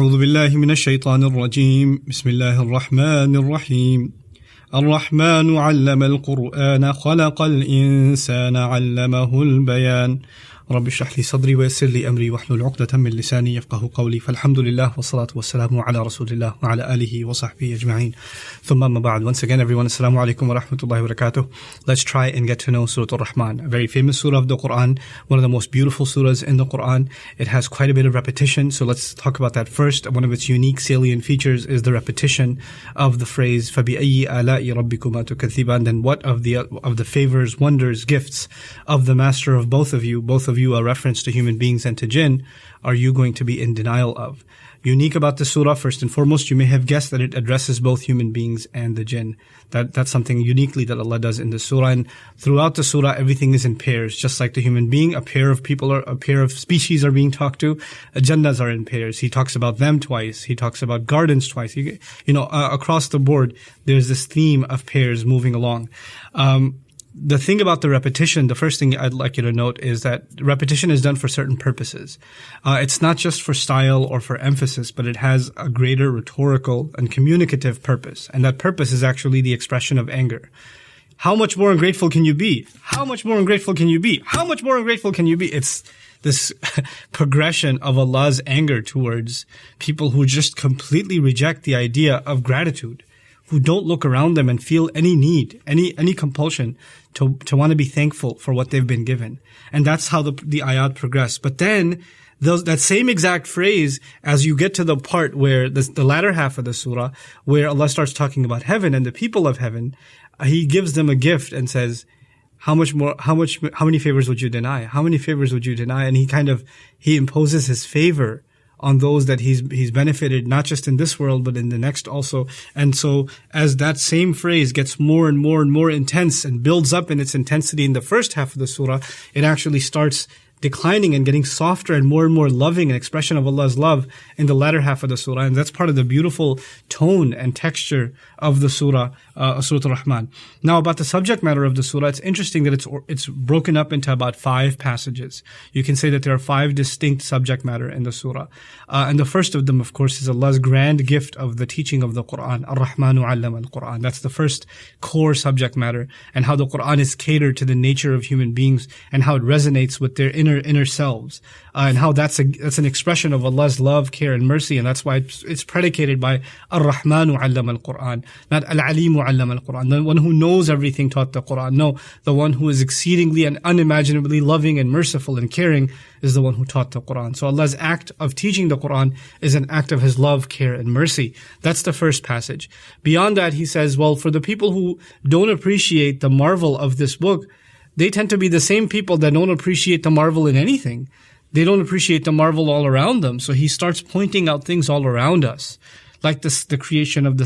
أعوذ بالله من الشيطان الرجيم بسم الله الرحمن الرحيم الرحمن علم القرآن خلق الإنسان علمه البيان رب اشرح لي صدري ويسر لي أمري واحلل عقدة من لساني يفقه قولي فالحمد لله والصلاة والسلام على رسول الله وعلى آله وصحبه أجمعين ثم أما بعد. Once again everyone, Assalamu alaikum wa rahmatullahi wa barakatuh. Let's try and get to know Surah Rahman, a very famous surah of the Quran, one of the most beautiful surahs in the Quran. It has quite a bit of repetition, so let's talk about that first. One of its unique salient features is the repetition of the phrase فَبِأَيِّ aaalaa'i robbikumaa tukadzdziibaan. Then what of the favors, wonders, gifts of the master of both of you a reference to human beings and to jinn, are you going to be in denial of? Unique about the surah, first and foremost, you may have guessed that it addresses both human beings and the jinn. That's something uniquely that Allah does in the surah. And throughout the surah, everything is in pairs. Just like the human being, a pair of species are being talked to. Jannas are in pairs. He talks about them twice. He talks about gardens twice. Across the board, there's this theme of pairs moving along. The thing about the repetition, the first thing I'd like you to note is that repetition is done for certain purposes. It's not just for style or for emphasis, but it has a greater rhetorical and communicative purpose. And that purpose is actually the expression of anger. How much more ungrateful can you be? How much more ungrateful can you be? How much more ungrateful can you be? It's this progression of Allah's anger towards people who just completely reject the idea of gratitude, who don't look around them and feel any need, any compulsion to want to be thankful for what they've been given. And that's how the ayat progress. But then, that same exact phrase, as you get to the part where the latter half of the surah, where Allah starts talking about heaven and the people of heaven, He gives them a gift and says, how many favors would you deny? How many favors would you deny? And He imposes His favor on those that he's benefited, not just in this world, but in the next also. And so as that same phrase gets more and more and more intense and builds up in its intensity in the first half of the surah, it actually starts declining and getting softer and more loving, an expression of Allah's love in the latter half of the surah. And that's part of the beautiful tone and texture of the surah, Surah Rahman. Now, about the subject matter of the surah, it's interesting that it's broken up into about 5 passages. You can say that there are 5 distinct subject matter in the surah. And the first of them, of course, is Allah's grand gift of the teaching of the Quran. Ar-Rahmanu 'allama al-Quran. That's the first core subject matter, and how the Quran is catered to the nature of human beings and how it resonates with their inner selves, and how that's an expression of Allah's love, care, and mercy, and that's why it's predicated by Ar-Rahmanu 'allama al-Quran, not Al-Alimu 'allama al-Quran. The one who knows everything taught the Quran. No, the one who is exceedingly and unimaginably loving and merciful and caring is the one who taught the Quran. So Allah's act of teaching the Quran is an act of His love, care, and mercy. That's the first passage. Beyond that, He says, well, for the people who don't appreciate the marvel of this book, they tend to be the same people that don't appreciate the marvel in anything. They don't appreciate the marvel all around them. So He starts pointing out things all around us, like the creation of the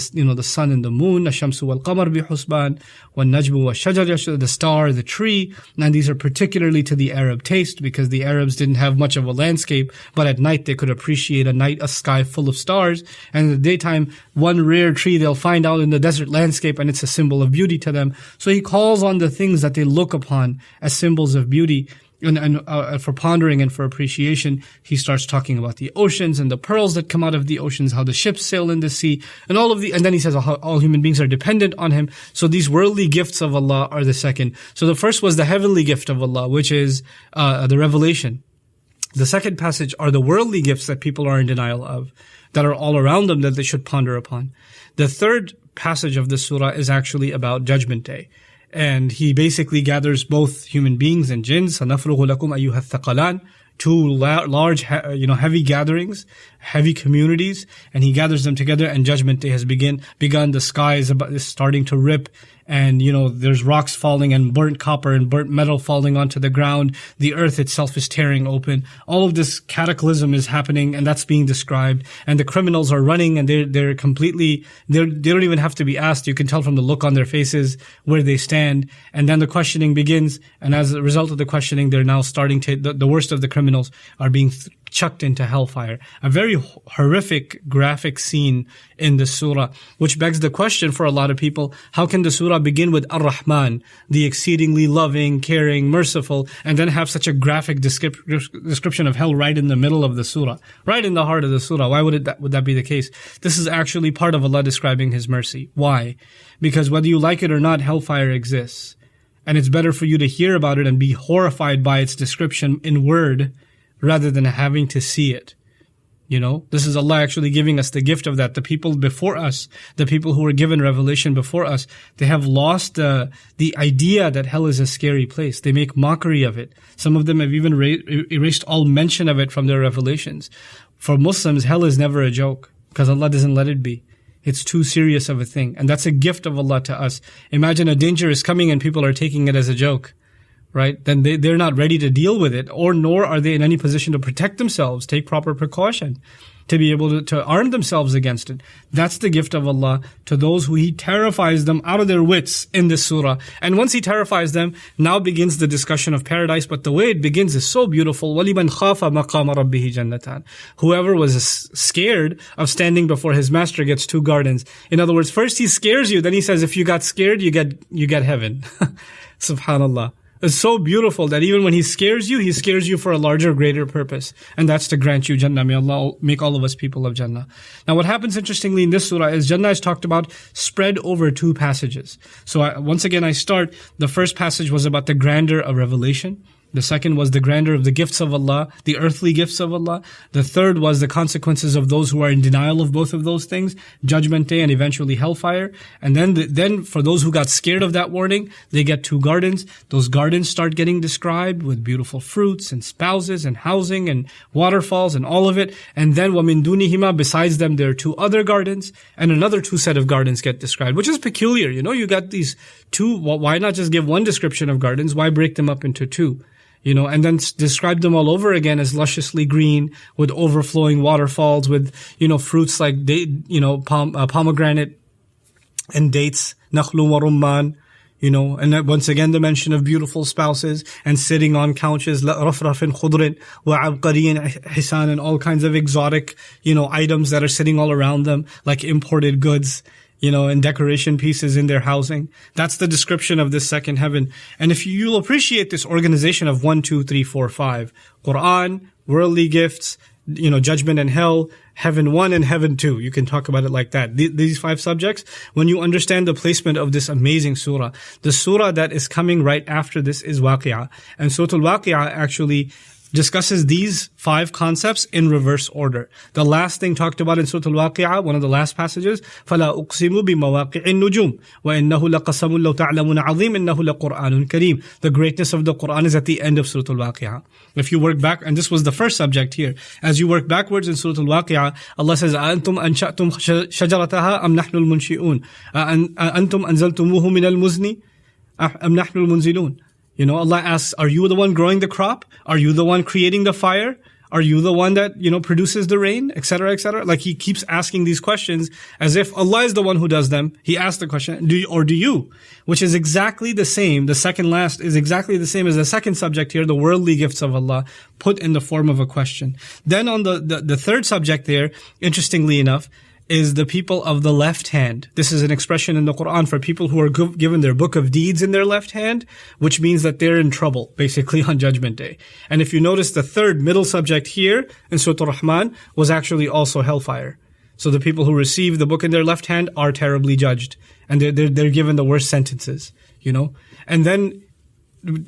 sun and the moon, ash-shamsu wal-qamar bi-husban, wan-najmu wash-shajar, the star, the tree. And these are particularly to the Arab taste, because the Arabs didn't have much of a landscape, but at night they could appreciate a sky full of stars. And in the daytime, one rare tree they'll find out in the desert landscape, and it's a symbol of beauty to them. So He calls on the things that they look upon as symbols of beauty. And for pondering and for appreciation, He starts talking about the oceans and the pearls that come out of the oceans, how the ships sail in the sea, and and then He says how all human beings are dependent on Him. So these worldly gifts of Allah are the second. So the first was the heavenly gift of Allah, which is the revelation. The second passage are the worldly gifts that people are in denial of, that are all around them, that they should ponder upon. The third passage of the surah is actually about Judgment Day. And He basically gathers both human beings and jinns. سَنَفْرُغُ لَكُمْ أَيُّهَا الثَّقَلَانِ. 2 large, heavy gatherings, heavy communities, and He gathers them together, and Judgment Day has begun. The sky is starting to rip, and there's rocks falling and burnt copper and burnt metal falling onto the ground. The earth itself is tearing open. All of this cataclysm is happening, and that's being described. And the criminals are running, and they're completely, they don't even have to be asked. You can tell from the look on their faces where they stand. And then the questioning begins, and as a result of the questioning, they're now starting to, the worst of the criminals are being chucked into hellfire. A very horrific, graphic scene in the surah, which begs the question for a lot of people, how can the surah begin with Ar-Rahman, the exceedingly loving, caring, merciful, and then have such a graphic description of hell right in the middle of the surah, right in the heart of the surah? Why would that be the case? This is actually part of Allah describing His mercy. Why? Because whether you like it or not, hellfire exists. And it's better for you to hear about it and be horrified by its description in word rather than having to see it. You know, this is Allah actually giving us the gift of that. The people before us, the people who were given revelation before us, they have lost the idea that hell is a scary place. They make mockery of it. Some of them have even erased all mention of it from their revelations. For Muslims, hell is never a joke because Allah doesn't let it be. It's too serious of a thing. And that's a gift of Allah to us. Imagine a danger is coming and people are taking it as a joke. Right? Then they're not ready to deal with it, or nor are they in any position to protect themselves, take proper precaution, to be able to arm themselves against it. That's the gift of Allah to those who He terrifies them out of their wits in this surah. And once He terrifies them, now begins the discussion of paradise. But the way it begins is so beautiful. وَلِمَنْ خَافَ مَقَامَ رَبِّهِ جَنَّتَانِ. Whoever was scared of standing before his master gets 2 gardens. In other words, first He scares you, then He says, if you got scared, you get heaven. Subhanallah. It's so beautiful that even when He scares you for a larger, greater purpose. And that's to grant you Jannah. May Allah make all of us people of Jannah. Now what happens interestingly in this surah is Jannah is talked about spread over 2 passages. So once again I start, the first passage was about the grandeur of revelation. The second was the grandeur of the gifts of Allah, the earthly gifts of Allah. The third was the consequences of those who are in denial of both of those things, judgment day and eventually hellfire. And then for those who got scared of that warning, they get 2 gardens. Those gardens start getting described with beautiful fruits and spouses and housing and waterfalls and all of it. And then وَمِن دُونِهِمَا, besides them there are 2 other gardens, and another 2 set of gardens get described, which is peculiar. You know, you got these 2, why not just give 1 description of gardens? Why break them up into 2? You know, and then describe them all over again as lusciously green with overflowing waterfalls with, you know, fruits like, pomegranate and dates, nakhlu wa rumman, you know, and then once again the mention of beautiful spouses and sitting on couches, rafrafin khudrin wa abqariyin hisan, and all kinds of exotic, you know, items that are sitting all around them like imported goods, you know, and decoration pieces in their housing. That's the description of this second heaven. And if you'll appreciate this organization of 1, 2, 3, 4, 5, Quran, worldly gifts, you know, judgment and hell, heaven 1 and heaven 2. You can talk about it like that. These 5 subjects, when you understand the placement of this amazing surah, the surah that is coming right after this is Waqi'ah. And Surah Al-Waqi'ah actually discusses these 5 concepts in reverse order. The last thing talked about in Surah Al-Waqi'ah, one of the last passages, فَلَا أُقْسِمُ بِمَوَاقِعِ النُّجُومِ وَإِنَّهُ لَقَسَمٌ لَوْ تَعْلَمُونَ عَظِيمٌ إِنَّهُ لَقُرْآنٌ كَرِيمٌ. The greatness of the Qur'an is at the end of Surah Al-Waqi'ah. If you work back, and this was the first subject here, as you work backwards in Surah Al-Waqi'ah, Allah says, أَأَنْتُمْ أَنْشَأْتُمْ شَجَرَتَهَا أَمْ نَحْنُ الْمُنْشِئُونَ أَأَنْتُمْ أَنزَلْتُمُوهُ مِنَ الْمُزْنِ أَمْ نَحْنُ الْمُنْزِلُونَ. You know, Allah asks, are you the one growing the crop? Are you the one creating the fire? Are you the one that, you know, produces the rain, etc., etc.? Like he keeps asking these questions as if Allah is the one who does them. He asked the question, do you? Which is exactly the same. The second last is exactly the same as the second subject here, the worldly gifts of Allah, put in the form of a question. Then on the third subject there, interestingly enough, is the people of the left hand. This is an expression in the Quran for people who are given their book of deeds in their left hand, which means that they're in trouble, basically, on Judgment Day. And if you notice, the third middle subject here in Surah Rahman was actually also hellfire. So the people who receive the book in their left hand are terribly judged, and they're given the worst sentences, you know. And then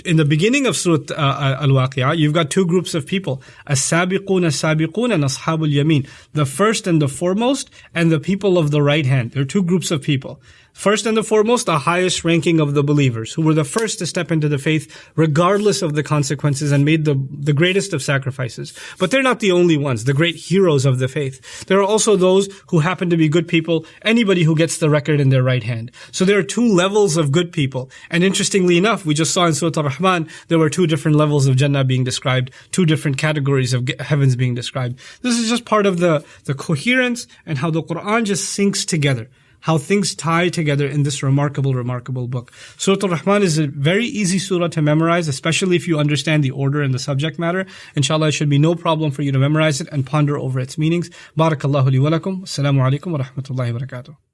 in the beginning of Surah Al-Waqi'ah, you've got 2 groups of people. As-sabiqun and ashabul yamin. The first and the foremost, and the people of the right hand. There are 2 groups of people. First and the foremost, the highest ranking of the believers, who were the first to step into the faith, regardless of the consequences, and made the greatest of sacrifices. But they're not the only ones, the great heroes of the faith. There are also those who happen to be good people, anybody who gets the record in their right hand. So there are 2 levels of good people. And interestingly enough, we just saw in Surah Rahman, there were 2 different levels of Jannah being described, 2 different categories of heavens being described. This is just part of the coherence and how the Quran just syncs together. how things tie together in this remarkable book. Surah Al-Rahman is a very easy surah to memorize, especially if you understand the order and the subject matter. Inshallah, it should be no problem for you to memorize it and ponder over its meanings. Barakallahu li wa lakum. Assalamu alaikum wa rahmatullahi wa barakatuh.